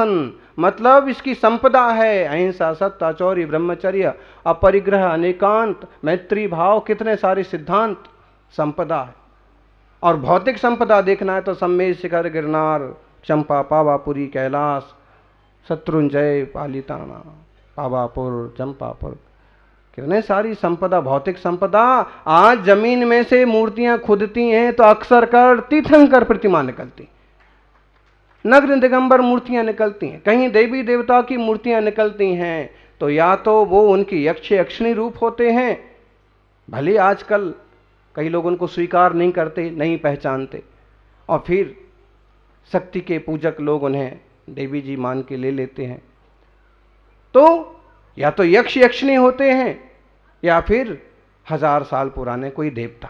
शासन, मतलब इसकी संपदा है अहिंसा, सत्य, चौर्य, ब्रह्मचर्य, अपरिग्रह, अनेकांत, मैत्री भाव, कितने सारे सिद्धांत संपदा है। और भौतिक संपदा देखना है तो सम्मेद शिखर, गिरनार, चंपा, पावापुरी, कैलाश, शत्रुंजय, पालिताना, पावापुर, चंपापुर, कितने सारी संपदा, भौतिक संपदा। आज जमीन में से मूर्तियां खुदती हैं तो अक्सर कर तीर्थंकर प्रतिमा निकलती, नग्न दिगंबर मूर्तियां निकलती हैं, कहीं देवी देवता की मूर्तियां निकलती हैं, तो या तो वो उनकी यक्ष यक्षिणी रूप होते हैं, भले आजकल कई लोग उनको स्वीकार नहीं करते, नहीं पहचानते, और फिर शक्ति के पूजक लोग उन्हें देवी जी मान के ले लेते हैं, तो या तो यक्ष यक्षिणी होते हैं या फिर 1000 साल पुराने कोई देवता।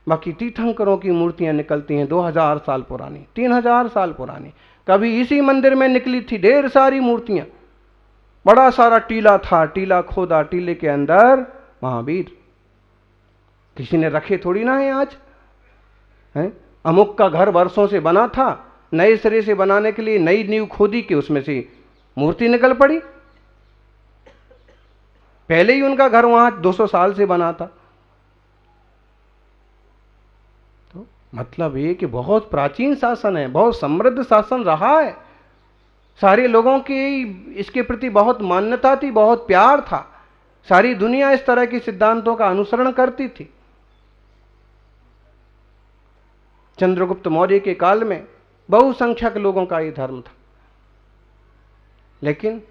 बाकी तीर्थंकरों की मूर्तियां निकलती हैं 2000 साल पुरानी, 3000 साल पुरानी। कभी इसी मंदिर में निकली थी ढेर सारी मूर्तियां, बड़ा सारा टीला था, टीला खोदा, टीले के अंदर महावीर, किसी ने रखे थोड़ी ना है आज है। अमुक का घर वर्षों से बना था, नए सिरे से बनाने के लिए नई नींव खोदी कि उसमें से मूर्ति निकल पड़ी, पहले ही उनका घर वहां 200 साल से बना था। तो मतलब ये कि बहुत प्राचीन शासन है, बहुत समृद्ध शासन रहा है, सारे लोगों की इसके प्रति बहुत मान्यता थी, बहुत प्यार था, सारी दुनिया इस तरह के सिद्धांतों का अनुसरण करती थी। चंद्रगुप्त मौर्य के काल में बहुसंख्यक लोगों का ये धर्म था, लेकिन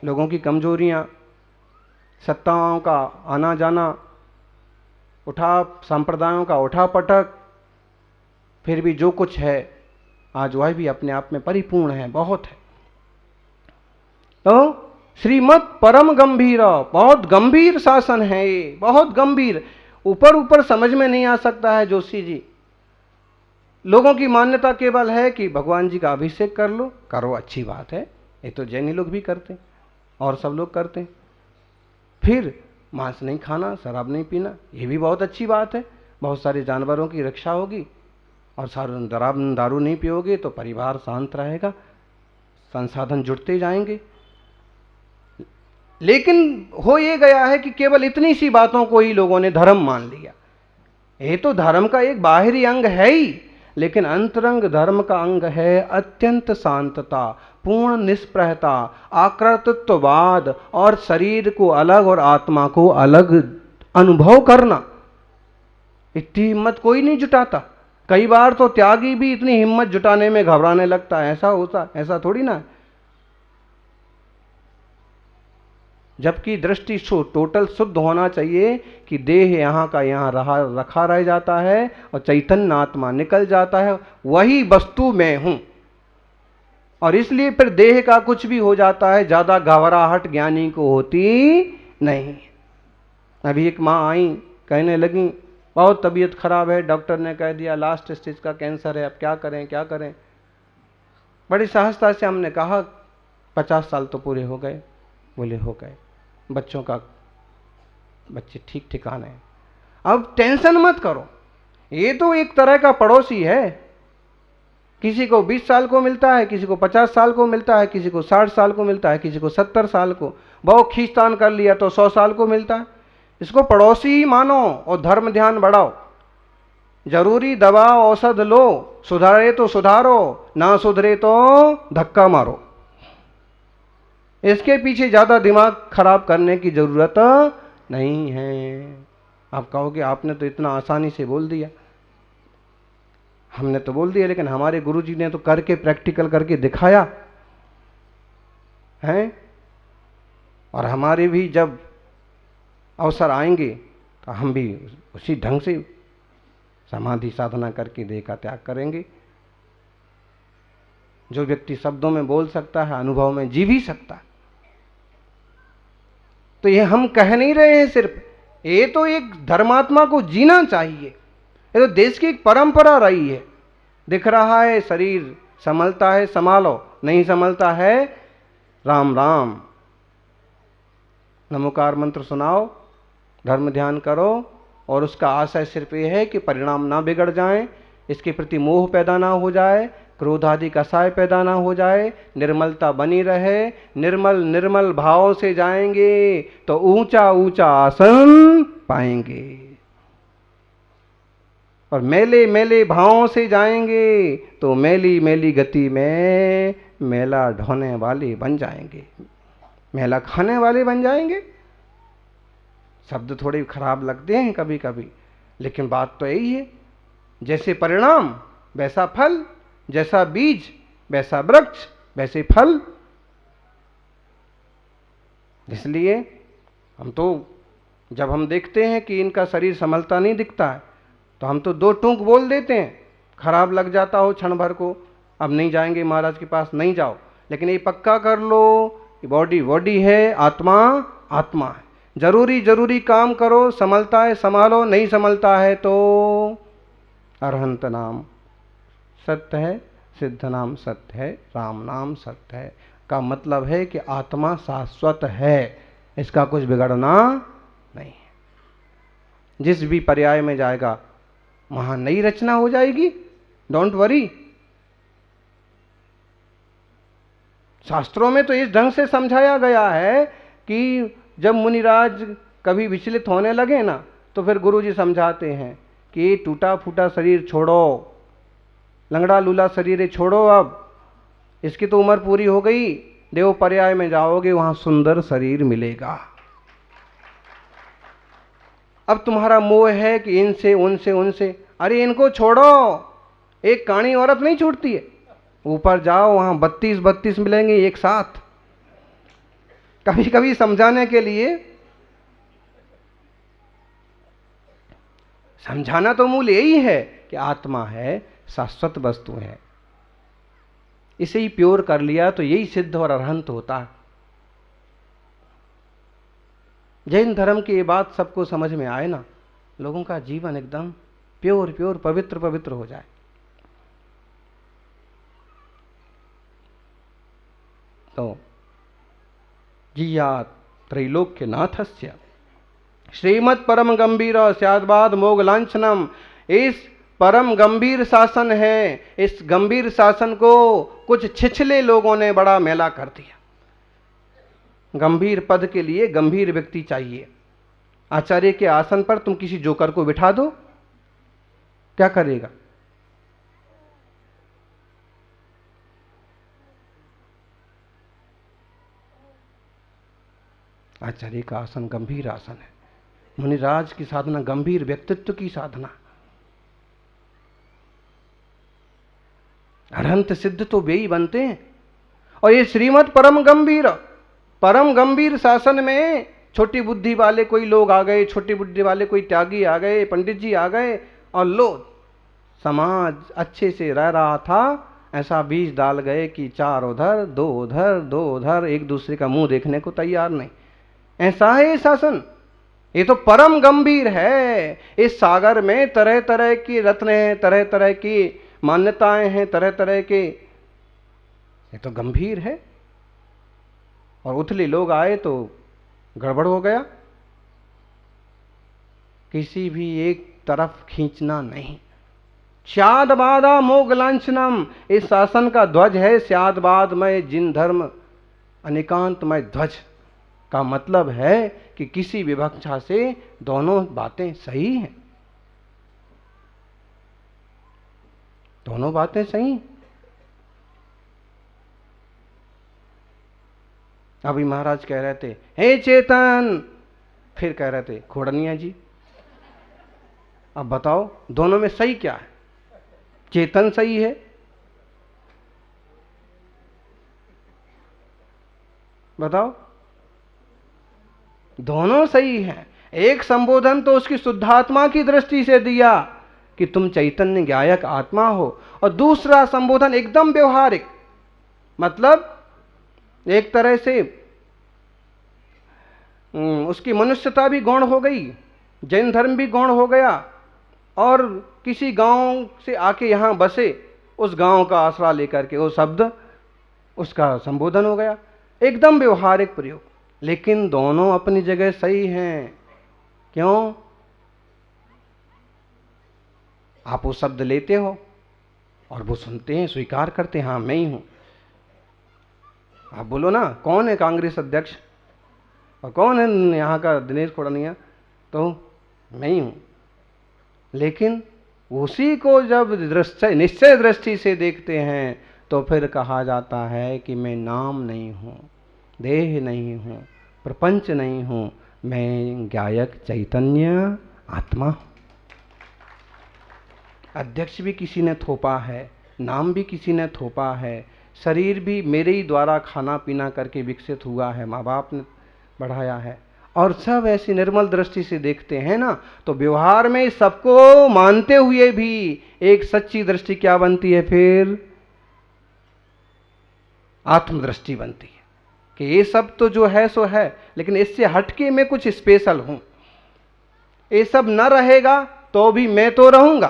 लोगों की कमजोरियां, सत्ताओं का आना जाना, संप्रदायों का उठा पटक, फिर भी जो कुछ है आज वह भी अपने आप में परिपूर्ण है, बहुत है। तो श्रीमद् परम गंभीर, बहुत गंभीर शासन है ये, बहुत गंभीर, ऊपर ऊपर समझ में नहीं आ सकता है जोशी जी। लोगों की मान्यता केवल है कि भगवान जी का अभिषेक कर लो, करो, अच्छी बात है, ये तो जैनी लोग भी करते हैं और सब लोग करते हैं। फिर मांस नहीं खाना, शराब नहीं पीना, ये भी बहुत अच्छी बात है, बहुत सारे जानवरों की रक्षा होगी, और दारू नहीं पियोगे तो परिवार शांत रहेगा, संसाधन जुटते जाएंगे। लेकिन हो ये गया है कि केवल इतनी सी बातों को ही लोगों ने धर्म मान लिया। ये तो धर्म का एक बाहरी अंग है ही, लेकिन अंतरंग धर्म का अंग है अत्यंत शांतता, पूर्ण निष्प्रहता, आकृतित्ववाद, और शरीर को अलग और आत्मा को अलग अनुभव करना। इतनी हिम्मत कोई नहीं जुटाता। कई बार तो त्यागी भी इतनी हिम्मत जुटाने में घबराने लगता है, ऐसा होता, ऐसा थोड़ी ना है। जबकि दृष्टि टोटल शुद्ध होना चाहिए कि देह यहाँ का यहाँ रखा रह जाता है और चैतन्य आत्मा निकल जाता है, वही वस्तु मैं हूं। और इसलिए फिर देह का कुछ भी हो जाता है, ज्यादा घबराहट ज्ञानी को होती नहीं। अभी एक माँ आई, कहने लगी बहुत तबीयत खराब है, डॉक्टर ने कह दिया लास्ट स्टेज का कैंसर है, अब क्या करें क्या करें। बड़ी सहजता से हमने कहा 50 साल तो पूरे हो गए। बोले हो गए, बच्चे ठीक ठिकाने हैं, अब टेंशन मत करो, ये तो एक तरह का पड़ोसी है, किसी को 20 साल को मिलता है, किसी को 50 साल को मिलता है, किसी को 60 साल को मिलता है, किसी को 70 साल को, बहुत खींचतान कर लिया तो 100 साल को मिलता है। इसको पड़ोसी ही मानो और धर्म ध्यान बढ़ाओ। जरूरी दवा औषध लो, सुधारे तो सुधारो, ना सुधरे तो धक्का मारो। इसके पीछे ज्यादा दिमाग खराब करने की जरूरत नहीं है। आप कहोगे आपने तो इतना आसानी से बोल दिया। हमने तो बोल दिया, लेकिन हमारे गुरुजी ने तो करके, प्रैक्टिकल करके दिखाया है। और हमारे भी जब अवसर आएंगे तो हम भी उसी ढंग से समाधि साधना करके देह का त्याग करेंगे। जो व्यक्ति शब्दों में बोल सकता है, अनुभव में जी भी सकता है। तो ये हम कह नहीं रहे हैं सिर्फ, ये तो एक धर्मात्मा को जीना चाहिए। ये तो देश की एक परंपरा रही है। दिख रहा है शरीर संभलता है संभालो, नहीं संभलता है राम राम, नमोकार मंत्र सुनाओ, धर्म ध्यान करो, और उसका आशय सिर्फ ये है कि परिणाम ना बिगड़ जाएं, इसके प्रति मोह पैदा ना हो जाए, क्रोध आदि कसाय पैदा ना हो जाए, निर्मलता बनी रहे, निर्मल निर्मल भाव से जाएंगे तो ऊंचा ऊंचा आसन पाएंगे, और मेले मेले भावों से जाएंगे तो मेली मेली गति में मेला ढोने वाले बन जाएंगे, मेला खाने वाले बन जाएंगे। शब्द थोड़े खराब लगते हैं कभी कभी, लेकिन बात तो यही है, जैसे परिणाम वैसा फल, जैसा बीज वैसा वृक्ष वैसे फल। इसलिए हम तो जब हम देखते हैं कि इनका शरीर संभलता नहीं दिखता है तो हम तो दो टूक बोल देते हैं, खराब लग जाता हो क्षण भर को, अब नहीं जाएंगे महाराज के पास, नहीं जाओ। लेकिन ये पक्का कर लो, बॉडी बॉडी है, आत्मा आत्मा है, जरूरी जरूरी काम करो, संभलता है संभालो, नहीं संभलता है तो अरहंत नाम सत्य है, सिद्ध नाम सत्य है, राम नाम सत्य है। का मतलब है कि आत्मा शाश्वत है, इसका कुछ बिगड़ना नहीं है। जिस भी पर्याय में जाएगा वहां नई रचना हो जाएगी, डोंट वरी। शास्त्रों में तो इस ढंग से समझाया गया है कि जब मुनिराज कभी विचलित होने लगे ना तो फिर गुरुजी समझाते हैं कि टूटा फूटा शरीर छोड़ो, लंगड़ा लूला शरीर छोड़ो, अब इसकी तो उम्र पूरी हो गई, देव पर्याय में जाओगे वहां सुंदर शरीर मिलेगा। अब तुम्हारा मोह है कि इनसे उनसे उनसे, अरे इनको छोड़ो, एक काणी औरत नहीं छूटती है, ऊपर जाओ वहां 32 मिलेंगे एक साथ। कभी कभी समझाने के लिए, समझाना तो मूल यही है कि आत्मा है, शाश्वत वस्तु है, इसे ही प्योर कर लिया तो यही सिद्ध और अरहंत होता है। जैन धर्म की ये बात सबको समझ में आए ना, लोगों का जीवन एकदम प्योर प्योर पवित्र पवित्र हो जाए। तो जियात त्रैलोक्य नाथस्य श्रीमत् परम गंभीर स्याद्वाद मोग लांछनम। इस परम गंभीर शासन है, इस गंभीर शासन को कुछ छिछले लोगों ने बड़ा मेला कर दिया। गंभीर पद के लिए गंभीर व्यक्ति चाहिए। आचार्य के आसन पर तुम किसी जोकर को बिठा दो, क्या करेगा? आचार्य का आसन गंभीर आसन है। मुनिराज की साधना गंभीर व्यक्तित्व की साधना। अरहंत सिद्ध तो वे ही बनते हैं। और ये श्रीमद् परम गंभीर शासन में छोटी बुद्धि वाले कोई लोग आ गए, छोटी बुद्धि वाले कोई त्यागी आ गए, पंडित जी आ गए, और लो समाज अच्छे से रह रहा था, ऐसा बीज डाल गए कि चार उधर दो उधर दो उधर, एक दूसरे का मुंह देखने को तैयार नहीं। ऐसा है ये शासन, ये तो परम गंभीर है। इस सागर में तरह तरह की रत्न हैं, तरह तरह की मान्यताएं हैं, तरह तरह के, ये तो गंभीर है। और उथले लोग आए तो गड़बड़ हो गया। किसी भी एक तरफ खींचना नहीं। स्याद्वादा मोग लांछनम, इस शासन का ध्वज है स्याद्वादमय जिन धर्म अनिकांतमय ध्वज। का मतलब है कि किसी विवक्षा से दोनों बातें सही हैं, दोनों बातें सही। अभी महाराज कह रहे थे हे चेतन, फिर कह रहे थे खोड़निया जी। अब बताओ दोनों में सही क्या है? चेतन सही है, बताओ? दोनों सही हैं। एक संबोधन तो उसकी शुद्धात्मा की दृष्टि से दिया कि तुम चैतन्य ज्ञायक आत्मा हो, और दूसरा संबोधन एकदम व्यवहारिक, मतलब एक तरह से उसकी मनुष्यता भी गौण हो गई, जैन धर्म भी गौण हो गया, और किसी गांव से आके यहाँ बसे, उस गांव का आसरा लेकर के वो शब्द उसका संबोधन हो गया, एकदम व्यवहारिक प्रयोग। लेकिन दोनों अपनी जगह सही हैं। क्यों? आप वो शब्द लेते हो, और वो सुनते हैं, स्वीकार करते हैं, हाँ मैं ही हूं। आप बोलो ना कौन है कांग्रेस अध्यक्ष और कौन है यहाँ का दिनेश खोड़निया, तो मैं ही हूं। लेकिन उसी को जब निश्चय दृष्टि से देखते हैं तो फिर कहा जाता है कि मैं नाम नहीं हूं, देह नहीं हूं, प्रपंच नहीं हूं, मैं गायक चैतन्य आत्मा हूं। अध्यक्ष भी किसी ने थोपा है, नाम भी किसी ने थोपा है, शरीर भी मेरे ही द्वारा खाना पीना करके विकसित हुआ है, माँ बाप ने बढ़ाया है, और सब ऐसी निर्मल दृष्टि से देखते हैं ना, तो व्यवहार में सबको मानते हुए भी एक सच्ची दृष्टि क्या बनती है, फिर आत्मदृष्टि बनती है कि ये सब तो जो है सो है, लेकिन इससे हटके मैं कुछ स्पेशल हूं। ये सब न रहेगा तो भी मैं तो रहूंगा।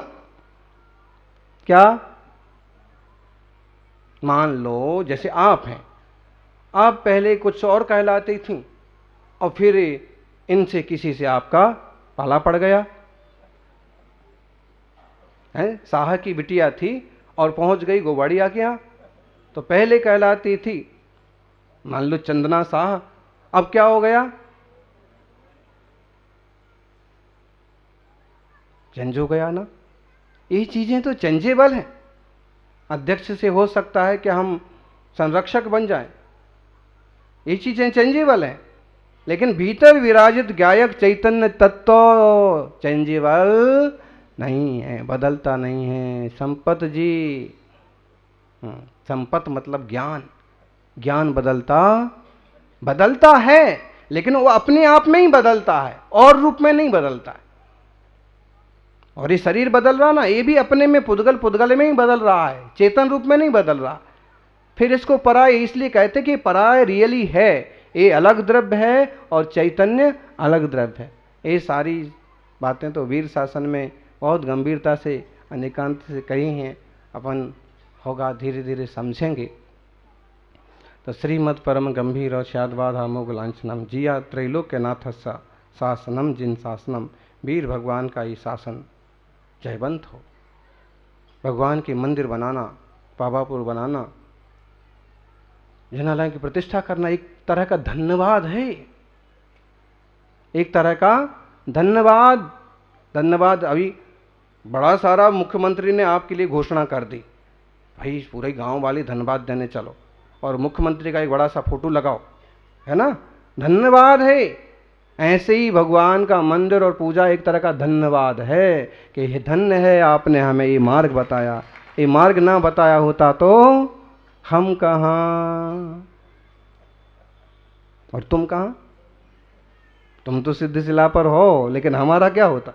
क्या? मान लो जैसे आप हैं, आप पहले कुछ और कहलाती थी और फिर इनसे किसी से आपका पाला पड़ गया है। साह की बिटिया थी और पहुंच गई गोवाड़िया के यहां, तो पहले कहलाती थी मान लो चंदना साह, अब क्या हो गया, चेंज हो गया ना। ये चीजें तो चेंजेबल हैं। अध्यक्ष से हो सकता है कि हम संरक्षक बन जाएं, ये चीजें चेंजेबल हैं, लेकिन भीतर विराजित गायक चैतन्य तत्व चेंजेबल नहीं है, बदलता नहीं है। संपत जी, संपत मतलब ज्ञान, ज्ञान बदलता है, लेकिन वो अपने आप में ही बदलता है और रूप में नहीं बदलता है। और ये शरीर बदल रहा ना, ये भी अपने में पुद्गल में ही बदल रहा है, चेतन रूप में नहीं बदल रहा। फिर इसको पराय इसलिए कहते कि पराय रियली है, ये अलग द्रव्य है और चैतन्य अलग द्रव्य है। ये सारी बातें तो वीर शासन में बहुत गंभीरता से अनेकांत से कही हैं, अपन होगा धीरे धीरे समझेंगे। तो श्रीमद परम गंभीर और शादवाद अमोघ लांछनम जिया त्रैलोक्यनाथ शासनम, जिन शासनम, वीर भगवान का ये शासन जयवंत हो। भगवान के मंदिर बनाना, पावापुर बनाना, जनालय की प्रतिष्ठा करना एक तरह का धन्यवाद है, एक तरह का धन्यवाद। अभी बड़ा सारा मुख्यमंत्री ने आपके लिए घोषणा कर दी, भाई पूरे गांव वाले धन्यवाद देने चलो और मुख्यमंत्री का एक बड़ा सा फोटो लगाओ, है ना, धन्यवाद है। ऐसे ही भगवान का मंदिर और पूजा एक तरह का धन्यवाद है कि ये धन्य है आपने हमें ये मार्ग बताया, ये मार्ग ना बताया होता तो हम कहाँ और तुम कहाँ। तुम तो सिद्ध शिला पर हो, लेकिन हमारा क्या होता।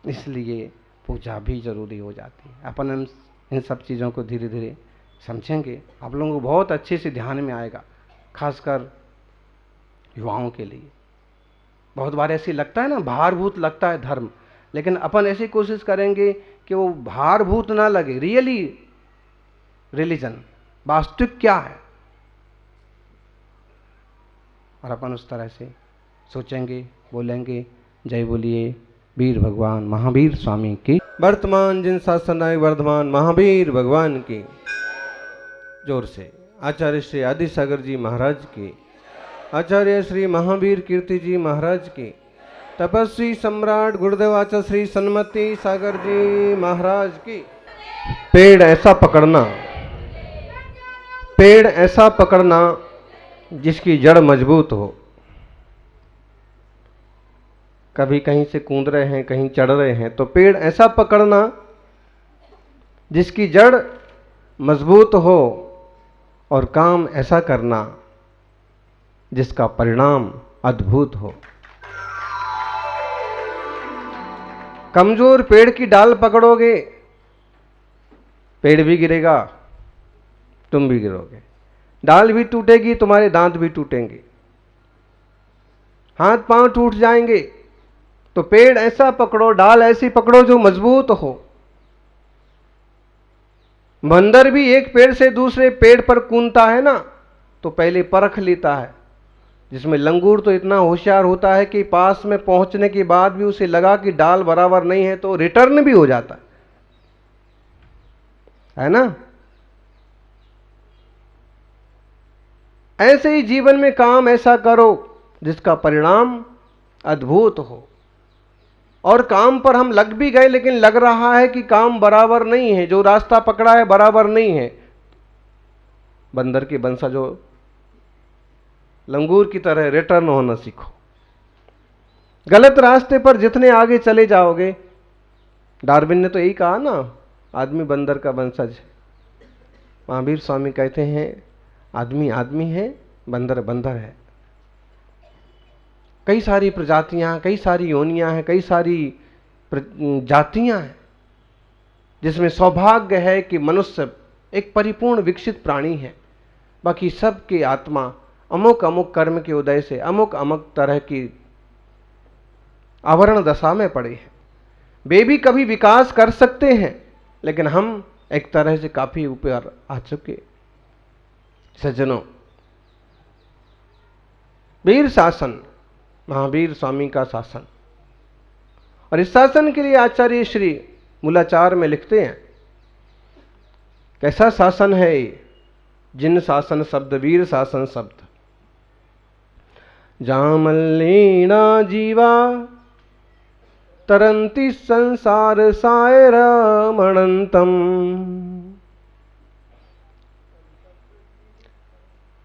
इसलिए पूजा भी जरूरी हो जाती है। अपन इन सब चीज़ों को धीरे धीरे समझेंगे, आप लोगों को बहुत अच्छे से ध्यान में आएगा, खासकर युवाओं के लिए। बहुत बार ऐसे लगता है ना, भारभूत लगता है धर्म, लेकिन अपन ऐसी कोशिश करेंगे कि वो भारभूत ना लगे। रियली रिलीजन वास्तविक क्या है, और अपन उस तरह से सोचेंगे, बोलेंगे। जय बोलिए वीर भगवान महावीर स्वामी की। वर्तमान जिन शासनाय वर्धमान महावीर भगवान की। जोर से आचार्य श्री आदि सागर जी महाराज की, आचार्य श्री महावीर कीर्ति जी महाराज की, तपस्वी सम्राट गुरुदेव आचार्य श्री सन्मति सागर जी महाराज की। पेड़ ऐसा पकड़ना जिसकी जड़ मजबूत हो। कभी कहीं से कूद रहे हैं, कहीं चढ़ रहे हैं, तो पेड़ ऐसा पकड़ना जिसकी जड़ मजबूत हो, और काम ऐसा करना जिसका परिणाम अद्भुत हो। कमजोर पेड़ की डाल पकड़ोगे, पेड़ भी गिरेगा, तुम भी गिरोगे, डाल भी टूटेगी, तुम्हारे दांत भी टूटेंगे, हाथ पांव टूट जाएंगे। तो पेड़ ऐसा पकड़ो, डाल ऐसी पकड़ो जो मजबूत हो। बंदर भी एक पेड़ से दूसरे पेड़ पर कूदता है ना, तो पहले परख लेता है। जिसमें लंगूर तो इतना होशियार होता है कि पास में पहुंचने के बाद भी उसे लगा कि डाल बराबर नहीं है तो रिटर्न भी हो जाता है, है ना। ऐसे ही जीवन में काम ऐसा करो जिसका परिणाम अद्भुत हो। और काम पर हम लग भी गए लेकिन लग रहा है कि काम बराबर नहीं है, जो रास्ता पकड़ा है बराबर नहीं है। बंदर के वंशजो लंगूर की तरह रिटर्न होना सीखो। गलत रास्ते पर जितने आगे चले जाओगे, डार्विन ने तो यही कहा ना, आदमी बंदर का वंशज है। महावीर स्वामी कहते हैं आदमी आदमी है, बंदर बंदर है। कई सारी प्रजातियां, कई सारी योनियां हैं, कई सारी जातियां हैं, जिसमें सौभाग्य है कि मनुष्य एक परिपूर्ण विकसित प्राणी है। बाकी सबकी आत्मा अमुक अमुक कर्म के उदय से अमुक अमुक तरह की आवरण दशा में पड़े हैं। वे भी कभी विकास कर सकते हैं, लेकिन हम एक तरह से काफी ऊपर आ चुके। सज्जनों, वीर शासन, महावीर स्वामी का शासन, और इस शासन के लिए आचार्य श्री मूलाचार में लिखते हैं, कैसा शासन है जिन शासन शब्द वीर शासन शब्द। जामल्लीना जीवा तरंती संसार सायर मणंतम,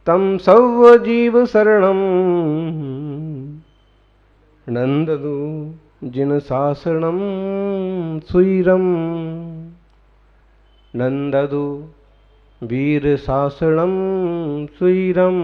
तम सव जीव शरणम नंददु जिन शासनम सुरम। नंददु वीर शासनम सुरम।